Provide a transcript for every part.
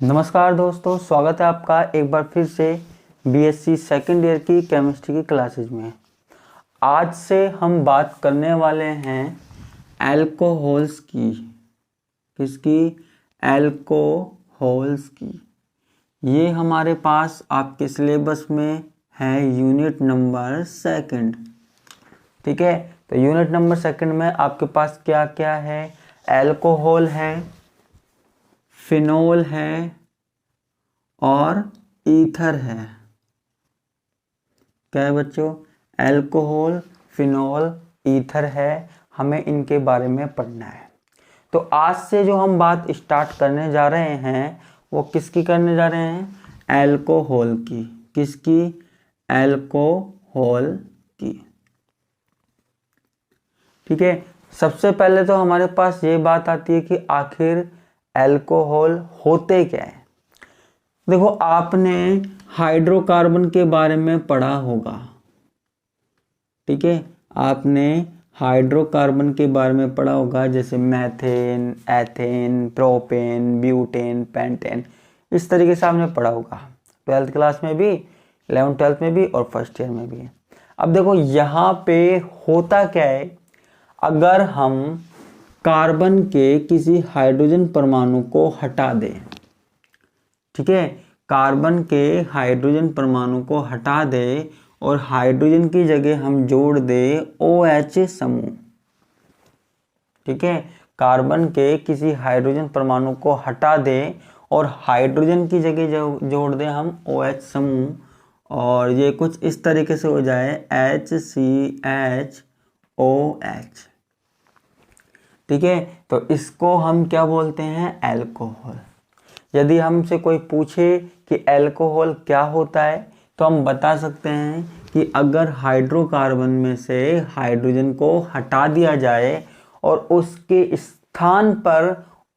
नमस्कार दोस्तों, स्वागत है आपका एक बार फिर से बीएससी सेकेंड ईयर की केमिस्ट्री की क्लासेज में। आज से हम बात करने वाले हैं एल्कोहल्स की। किसकी? एल्कोहल्स की। ये हमारे पास आपके सिलेबस में है यूनिट नंबर सेकंड। ठीक है, तो यूनिट नंबर सेकंड में आपके पास क्या क्या है? एल्कोहल है, फिनोल है और ईथर है। क्या है बच्चों? एल्कोहल, फिनोल, ईथर है। हमें इनके बारे में पढ़ना है। तो आज से जो हम बात स्टार्ट करने जा रहे हैं वो किसकी करने जा रहे हैं? एल्कोहल की। किसकी? एल्कोहल की। ठीक है, सबसे पहले तो हमारे पास ये बात आती है कि आखिर एल्कोहल होते क्या है। देखो, आपने हाइड्रोकार्बन के बारे में पढ़ा होगा। ठीक है, आपने हाइड्रोकार्बन के बारे में पढ़ा होगा, जैसे methane, ethane, propane, butane, pentane. इस तरीके से आपने पढ़ा होगा 12th क्लास में भी, 11th 12th में भी और फर्स्ट ईयर में भी। अब देखो यहाँ पे होता क्या है, अगर हम कार्बन के किसी हाइड्रोजन परमाणु को हटा दें, ठीक है, कार्बन के हाइड्रोजन परमाणु को हटा दे और हाइड्रोजन की जगह हम जोड़ दे OH समूह। ठीक है, कार्बन के किसी हाइड्रोजन परमाणु को हटा दे और हाइड्रोजन की जगह जोड़ दे हम OH समूह, और ये कुछ इस तरीके से हो जाए HCHOH। ठीक है, तो इसको हम क्या बोलते हैं? एल्कोहल। यदि हमसे कोई पूछे कि एल्कोहल क्या होता है तो हम बता सकते हैं कि अगर हाइड्रोकार्बन में से हाइड्रोजन को हटा दिया जाए और उसके स्थान पर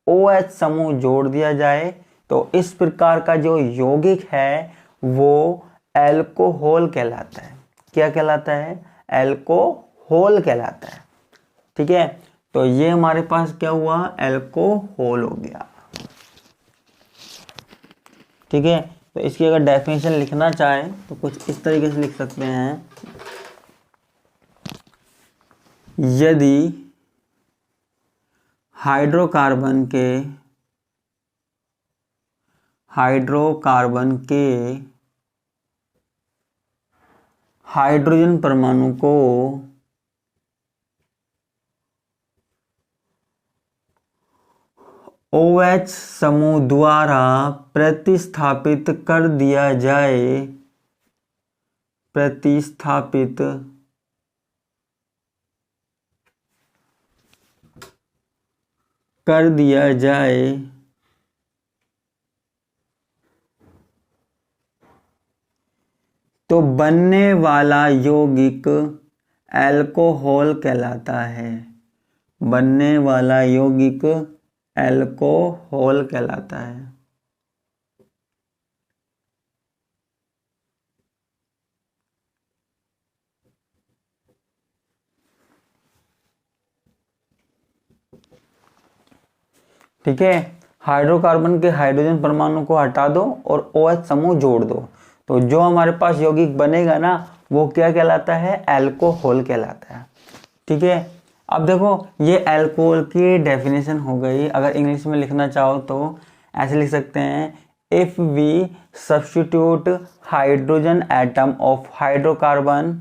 OH समूह जोड़ दिया जाए तो इस प्रकार का जो यौगिक है वो एल्कोहल कहलाता है। क्या कहलाता है? एल्कोहल कहलाता है। ठीक है, तो ये हमारे पास क्या हुआ? एल्कोहल हो गया। ठीक है, तो इसकी अगर डेफिनेशन लिखना चाहें तो कुछ इस तरीके से लिख सकते हैं। यदि हाइड्रोकार्बन के हाइड्रोजन परमाणु को OH समूह द्वारा प्रतिस्थापित कर दिया जाए तो बनने वाला यौगिक एल्कोहल कहलाता है। बनने वाला यौगिक एल्कोहल कहलाता है। ठीक है, हाइड्रोकार्बन के हाइड्रोजन परमाणु को हटा दो और OH समूह जोड़ दो तो जो हमारे पास यौगिक बनेगा ना वो क्या कहलाता है? एल्कोहल कहलाता है। ठीक है, अब देखो ये एल्कोहल की डेफिनेशन हो गई। अगर इंग्लिश में लिखना चाहो तो ऐसे लिख सकते हैं, if we substitute hydrogen atom of hydrocarbon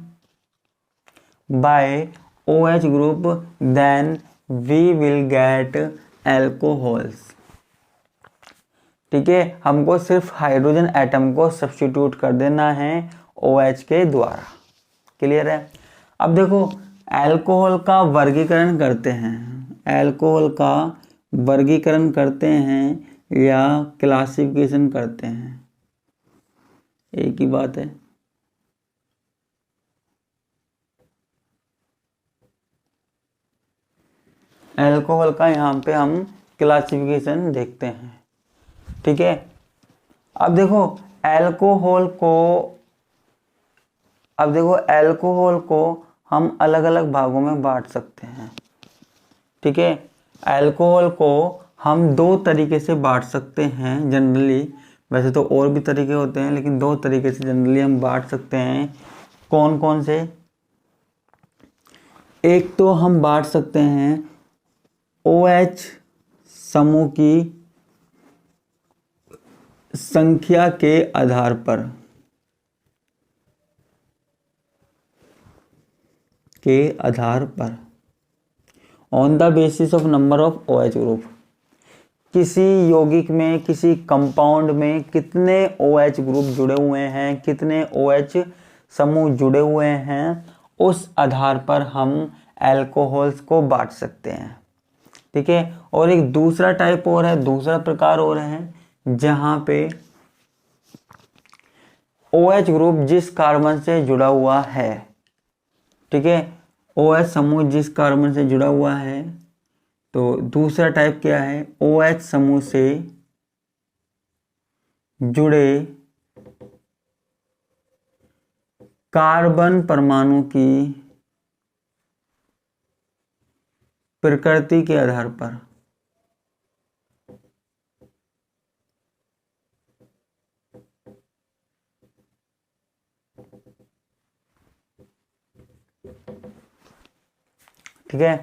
by OH group then we will get alcohols. ठीक है, हमको सिर्फ हाइड्रोजन एटम को सब्स्टिट्यूट कर देना है OH के द्वारा। क्लियर है? अब देखो एल्कोहल का वर्गीकरण करते हैं। एल्कोहल का वर्गीकरण करते हैं या क्लासिफिकेशन करते हैं, एक ही बात है। एल्कोहल का यहाँ पे हम क्लासिफिकेशन देखते हैं। ठीक है, अब देखो एल्कोहल को हम अलग अलग भागों में बांट सकते हैं। ठीक है, एल्कोहल को हम दो तरीके से बांट सकते हैं जनरली। वैसे तो और भी तरीके होते हैं, लेकिन दो तरीके से जनरली हम बांट सकते हैं। कौन कौन से? एक तो हम बांट सकते हैं OH समूह की संख्या के आधार पर, on the basis of number of OH group. किसी यौगिक में, किसी कंपाउंड में कितने OH ग्रुप जुड़े हुए हैं, कितने OH समूह जुड़े हुए हैं, उस आधार पर हम अल्कोहल्स को बांट सकते हैं। ठीक है। और एक दूसरा टाइप और है, दूसरा प्रकार और है, जहां पे OH ग्रुप जिस कार्बन से जुड़ा हुआ है, ठीक है, OH समूह जिस कार्बन से जुड़ा हुआ है, तो दूसरा टाइप क्या है? OH समूह से जुड़े कार्बन परमाणु की प्रकृति के आधार पर, ठीक है।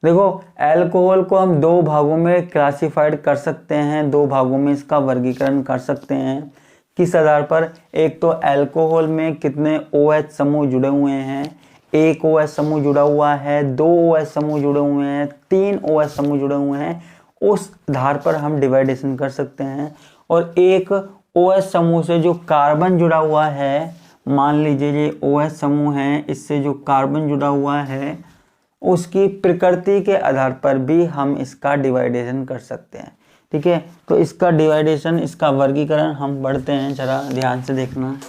देखो, अल्कोहल को हम दो भागों में क्लासिफाइड कर सकते हैं, दो भागों में इसका वर्गीकरण कर सकते हैं। किस आधार पर? एक तो अल्कोहल में कितने OH समूह जुड़े हुए हैं, एक OH समूह जुड़ा हुआ है, दो OH समूह जुड़े हुए हैं, तीन OH समूह जुड़े हुए हैं, उस आधार पर हम डिवाइडेशन कर सकते हैं। और एक OH समूह से जो कार्बन जुड़ा हुआ है, मान लीजिए ये OH समूह है, इससे जो कार्बन जुड़ा हुआ है, उसकी प्रकृति के आधार पर भी हम इसका डिवाइडेशन कर सकते हैं। ठीक है। तो इसका डिवाइडेशन, इसका वर्गीकरण हम बढ़ते हैं, जरा ध्यान से देखना।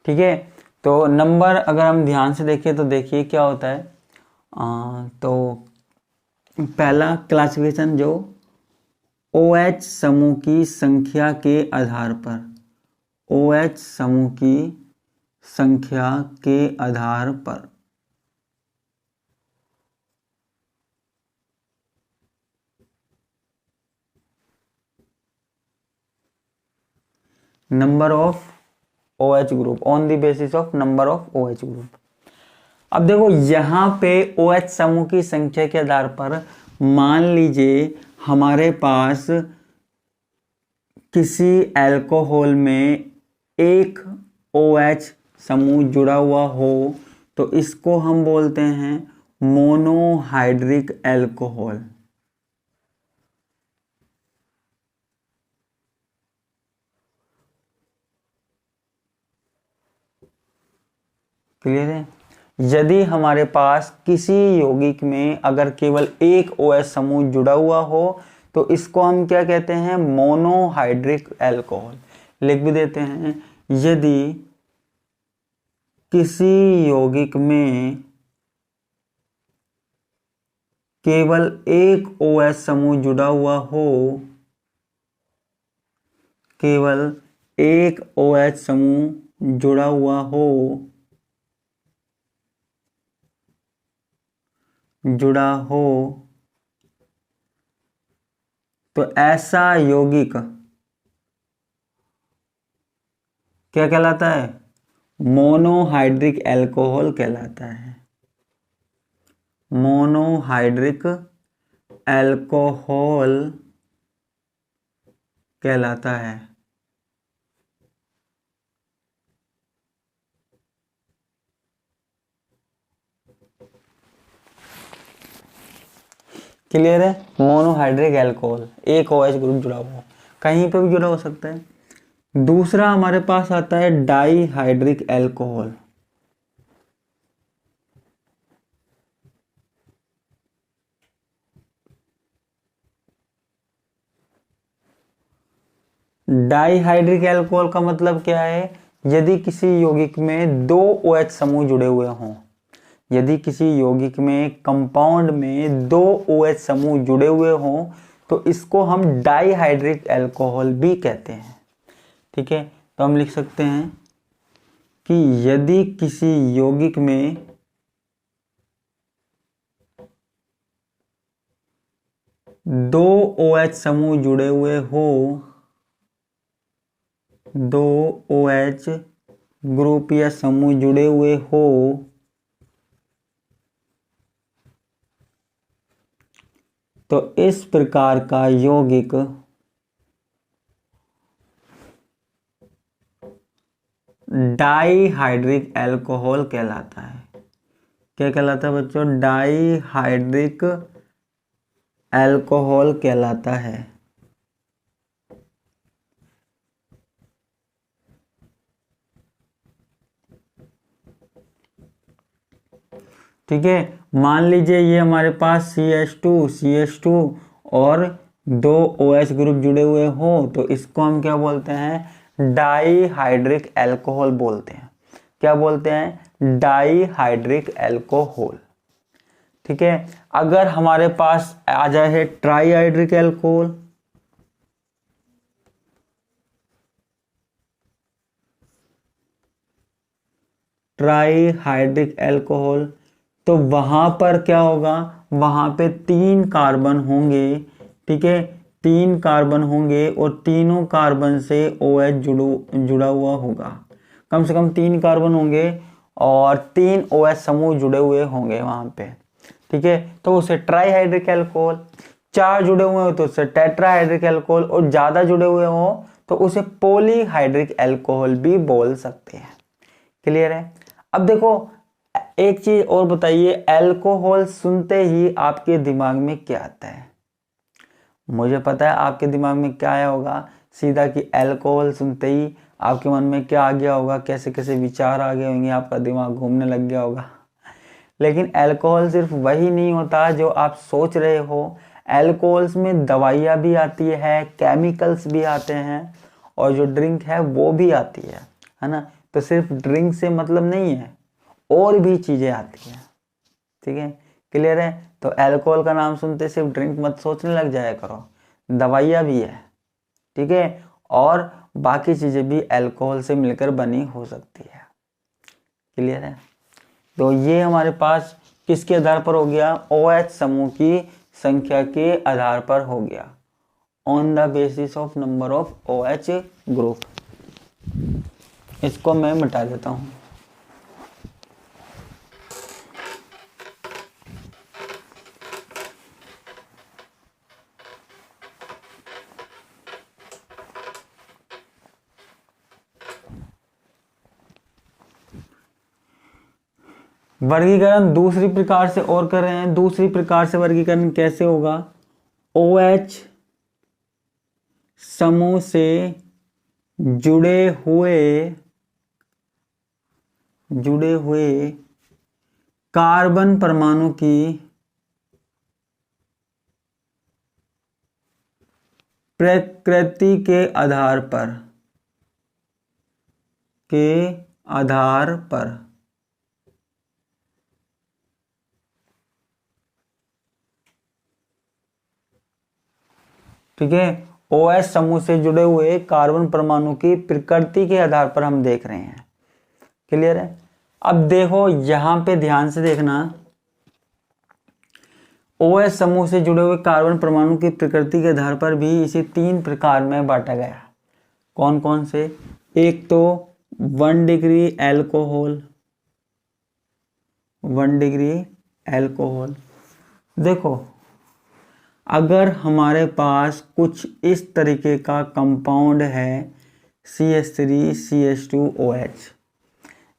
ठीक है। तो नंबर अगर हम ध्यान से देखें तो देखिए क्या होता है। तो पहला क्लासिफिकेशन जो OH समूह की संख्या के आधार पर, OH समूह की संख्या के आधार पर number of OH group, on the basis of number of OH group. अब देखो यहां पे OH समूह की संख्या के आधार पर मान लीजिए हमारे पास किसी अल्कोहल में एक OH समूह जुड़ा हुआ हो, तो इसको हम बोलते हैं मोनोहाइड्रिक अल्कोहल। क्लियर है? यदि हमारे पास किसी यौगिक में अगर केवल एक OH समूह जुड़ा हुआ हो, तो इसको हम क्या कहते हैं? Monohydric alcohol. लिख भी देते हैं, यदि किसी यौगिक में केवल एक OH समूह जुड़ा हुआ हो, केवल एक OH समूह जुड़ा हुआ हो, तो ऐसा यौगिक क्या कहलाता है? मोनोहाइड्रिक अल्कोहल कहलाता है। मोनोहाइड्रिक अल्कोहल कहलाता है। क्लियर है? मोनोहाइड्रिक अल्कोहल, एक OH ग्रुप जुड़ा हुआ, कहीं पे भी जुड़ा हो सकता है। दूसरा हमारे पास आता है डाईहाइड्रिक अल्कोहल। डाईहाइड्रिक अल्कोहल का मतलब क्या है? यदि किसी यौगिक में दो OH समूह जुड़े हुए हों, यदि किसी यौगिक में कंपाउंड में 2 OH समूह जुड़े हुए हों तो इसको हम डाइहाइड्रिक अल्कोहल भी कहते हैं। ठीक है, तो हम लिख सकते हैं कि यदि किसी यौगिक में 2 OH समूह जुड़े हुए हो, 2 OH ग्रुप या समूह जुड़े हुए हो, तो इस प्रकार का यौगिक डाइहाइड्रिक अल्कोहल कहलाता है। क्या कहलाता है बच्चों? डाइहाइड्रिक अल्कोहल कहलाता है। ठीक है, मान लीजिए ये हमारे पास CH2 और 2 OH ग्रुप जुड़े हुए हो तो इसको हम क्या बोलते हैं? डाइहाइड्रिक अल्कोहल बोलते हैं। क्या बोलते हैं? Dihydric alcohol. ठीक है, अगर हमारे पास आ जाए ट्राइहाइड्रिक अल्कोहल, ट्राइहाइड्रिक अल्कोहल, तो वहां पर क्या होगा? वहां पे 3 कार्बन होंगे। ठीक है, 3 कार्बन होंगे और तीनों कार्बन से OH जुड़ा हुआ होगा। कम से कम 3 कार्बन होंगे और 3 OH समूह जुड़े हुए होंगे वहां पे। ठीक है, तो उसे ट्राइहाइड्रिक अल्कोहल। 4 जुड़े हुए हो तो उसे टेट्राहाइड्रिक अल्कोहल, और ज्यादा जुड़े हुए हो तो उसे पॉलीहाइड्रिक अल्कोहल भी बोल सकते हैं। क्लियर है? अब देखो एक चीज और बताइए, अल्कोहल सुनते ही आपके दिमाग में क्या आता है? मुझे पता है आपके दिमाग में क्या आया होगा सीधा, कि अल्कोहल सुनते ही आपके मन में क्या आ गया होगा, कैसे कैसे विचार आ गए होंगे, आपका दिमाग घूमने लग गया होगा। लेकिन अल्कोहल सिर्फ वही नहीं होता जो आप सोच रहे हो। अल्कोहल्स में दवाइयाँ भी आती है, केमिकल्स भी आते हैं, और जो ड्रिंक है वो भी आती है ना। तो सिर्फ ड्रिंक से मतलब नहीं है, और भी चीजें आती हैं। ठीक है, क्लियर है? तो अल्कोहल का नाम सुनते सिर्फ ड्रिंक मत सोचने लग जाया करो, दवाइयाँ भी है। ठीक है, और बाकी चीजें भी अल्कोहल से मिलकर बनी हो सकती है। क्लियर है? तो ये हमारे पास किसके आधार पर हो गया? OH समूह की संख्या के आधार पर हो गया, on the basis of number of OH group. इसको मैं मिटा देता हूं। वर्गीकरण दूसरी प्रकार से और कर रहे हैं। दूसरी प्रकार से वर्गीकरण कैसे होगा? OH समूह से जुड़े हुए कार्बन परमाणु की प्रकृति के आधार पर ठीक है, OH समूह से जुड़े हुए कार्बन परमाणु की प्रकृति के आधार पर हम देख रहे हैं। क्लियर है? अब देखो यहां पे ध्यान से देखना, OH समूह से जुड़े हुए कार्बन परमाणु की प्रकृति के आधार पर भी इसे 3 प्रकार में बांटा गया। कौन कौन से? एक तो 1 डिग्री अल्कोहल। देखो अगर हमारे पास कुछ इस तरीके का कंपाउंड है CH3CH2OH,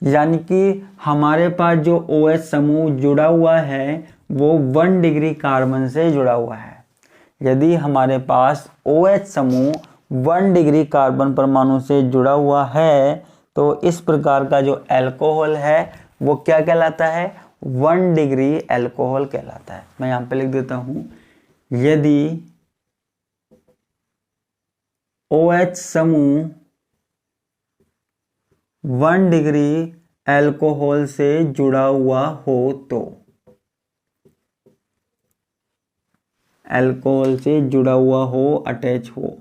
यानी कि हमारे पास जो OH समूह जुड़ा हुआ है वो 1 डिग्री कार्बन से जुड़ा हुआ है। यदि हमारे पास OH समूह 1 डिग्री कार्बन परमाणु से जुड़ा हुआ है तो इस प्रकार का जो अल्कोहल है वो क्या कहलाता है? 1 डिग्री अल्कोहल कहलाता है। मैं यहाँ पे लिख देता हूँ, यदि OH समूह 1 डिग्री अल्कोहल से जुड़ा हुआ हो तो, अल्कोहल से जुड़ा हुआ हो, अटैच हो।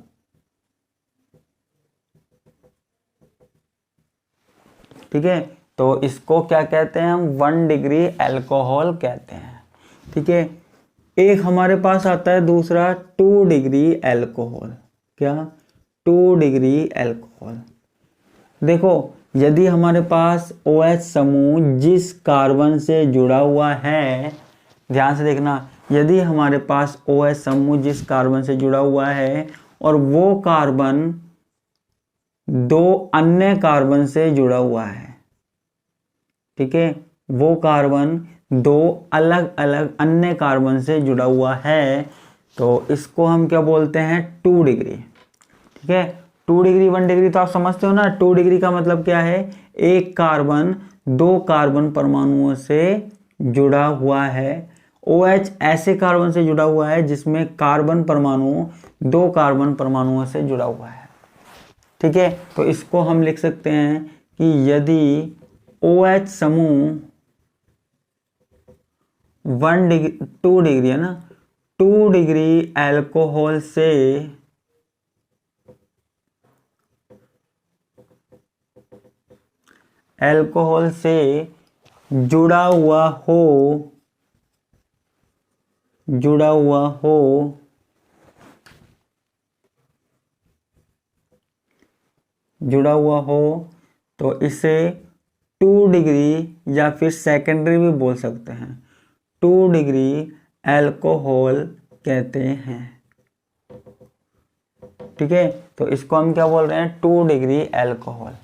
ठीक है, तो इसको क्या कहते हैं हम, 1 डिग्री अल्कोहल कहते हैं। ठीक है, एक हमारे पास आता है दूसरा 2 डिग्री अल्कोहल। क्या, 2 डिग्री अल्कोहल। देखो, यदि हमारे पास OH समूह जिस कार्बन से जुड़ा हुआ है, ध्यान से देखना, यदि हमारे पास OH समूह जिस कार्बन से जुड़ा हुआ है और वो कार्बन 2 अन्य कार्बन से जुड़ा हुआ है, ठीक है, वो कार्बन 2 अलग अलग अन्य कार्बन से जुड़ा हुआ है, तो इसको हम क्या बोलते हैं, 2 डिग्री। ठीक है, 2 डिग्री 1 डिग्री तो आप समझते हो ना। 2 डिग्री का मतलब क्या है, एक कार्बन 2 कार्बन परमाणुओं से जुड़ा हुआ है। OH ऐसे कार्बन से जुड़ा हुआ है जिसमें कार्बन परमाणु 2 कार्बन परमाणुओं से जुड़ा हुआ है। ठीक है, तो इसको हम लिख सकते हैं कि यदि OH समूह 1 डिग्री 2 डिग्री है ना, 2 डिग्री अल्कोहल से जुड़ा हुआ हो, तो इसे 2 डिग्री या फिर सेकेंडरी भी बोल सकते हैं, 2 डिग्री अल्कोहल कहते हैं। ठीक है, तो इसको हम क्या बोल रहे हैं, 2 डिग्री अल्कोहल।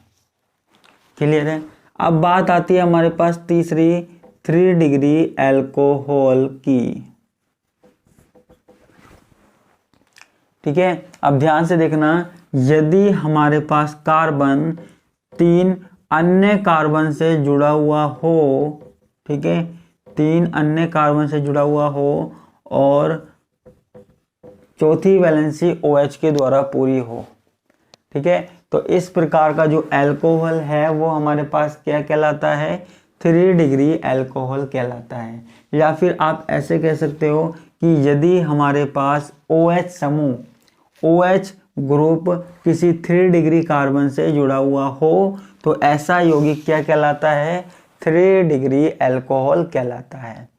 क्लियर है। अब बात आती है हमारे पास तीसरी 3 डिग्री अल्कोहल की। ठीक है, अब ध्यान से देखना, यदि हमारे पास कार्बन 3 अन्य कार्बन से जुड़ा हुआ हो, ठीक है, 3 अन्य कार्बन से जुड़ा हुआ हो और चौथी वैलेंसी OH के द्वारा पूरी हो, ठीक है, तो इस प्रकार का जो अल्कोहल है वो हमारे पास क्या कहलाता है, 3 डिग्री अल्कोहल कहलाता है। या फिर आप ऐसे कह सकते हो कि यदि हमारे पास OH समूह, OH ग्रुप किसी 3 डिग्री कार्बन से जुड़ा हुआ हो तो ऐसा यौगिक क्या कहलाता है, 3 डिग्री अल्कोहल कहलाता है।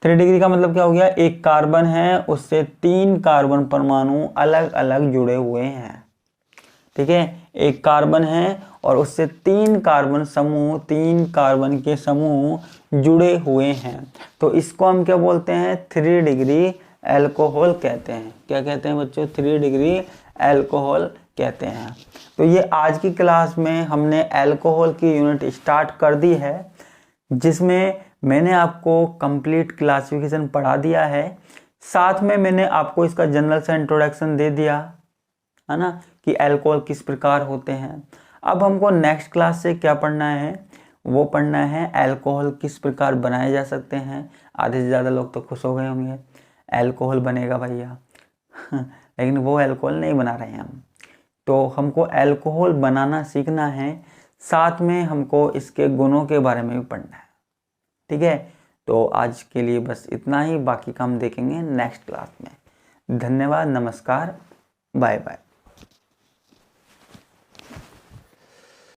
3 डिग्री का मतलब क्या हो गया, एक कार्बन है उससे 3 कार्बन परमाणु अलग अलग जुड़े हुए हैं। ठीक है, एक कार्बन है और उससे 3 कार्बन समूह, 3 कार्बन के समूह जुड़े हुए हैं, तो इसको हम क्या बोलते हैं, 3 डिग्री अल्कोहल कहते हैं। क्या कहते हैं बच्चों, 3 डिग्री अल्कोहल कहते हैं। तो ये आज की क्लास में हमने अल्कोहल की यूनिट स्टार्ट कर दी है, जिसमें मैंने आपको कंप्लीट क्लासिफिकेशन पढ़ा दिया है, साथ में मैंने आपको इसका जनरल सा इंट्रोडक्शन दे दिया है ना, कि अल्कोहल किस प्रकार होते हैं। अब हमको नेक्स्ट क्लास से क्या पढ़ना है, वो पढ़ना है अल्कोहल किस प्रकार बनाए जा सकते हैं। आधे से ज़्यादा लोग तो खुश हो गए होंगे, अल्कोहल बनेगा भैया लेकिन वो अल्कोहल नहीं बना रहे हैं हम, तो हमको अल्कोहल बनाना सीखना है, साथ में हमको इसके गुणों के बारे में भी पढ़ना है। ठीक है, तो आज के लिए बस इतना ही, बाकी का हम देखेंगे नेक्स्ट क्लास में। धन्यवाद, नमस्कार, बाय बाय।